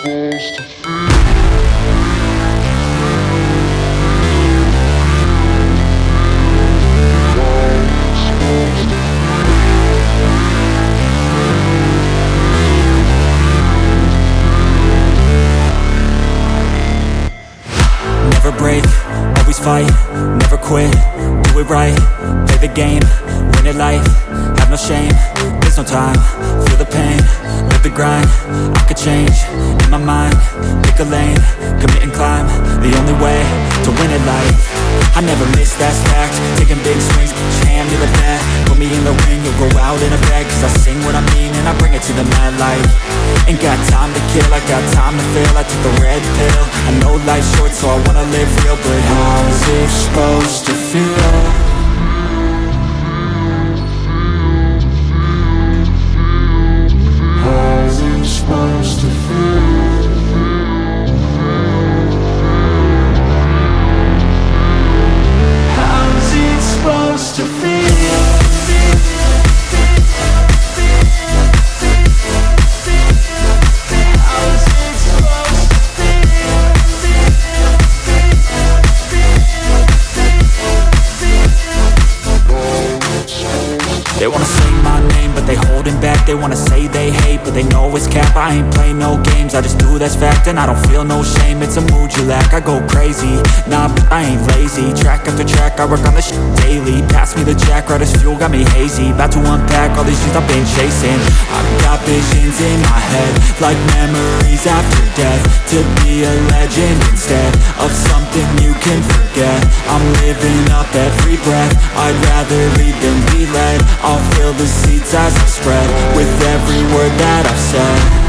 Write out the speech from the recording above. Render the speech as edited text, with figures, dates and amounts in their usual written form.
Never break, always fight, never quit, do it right, play the game, win it life, have no shame, there's no time, feel the pain, live the grind, I could change, in my mind, pick a lane, commit and climb, the only way to win it life, I never miss, that's fact, taking big swings, put your hand to the bat, put me in the ring, you'll go out in a bag, cause I sing what I mean and I bring it to the mad light, ain't got time to kill, I got time to feel, I took the red pill, I know life's short so I wanna live real, but how's it supposed to feel? How's it supposed to feel? How's it supposed to feel? They wanna say my name, but they holding back. They wanna say they hate, but they know it's cap. I ain't play no games, I just do that's fact. And I don't feel no shame, it's a mood you lack. I go crazy, nah, but I ain't lazy. Track after track, I work on this shit daily. Pass me the jack, right as fuel, got me hazy. About to unpack all these things I've been chasing. I've got visions in my head, like memories after death. To be a legend instead of something you can forget. I'm living up every breath, I'd rather lead than be led. I'll fill the seats as I spread with every word that I've said.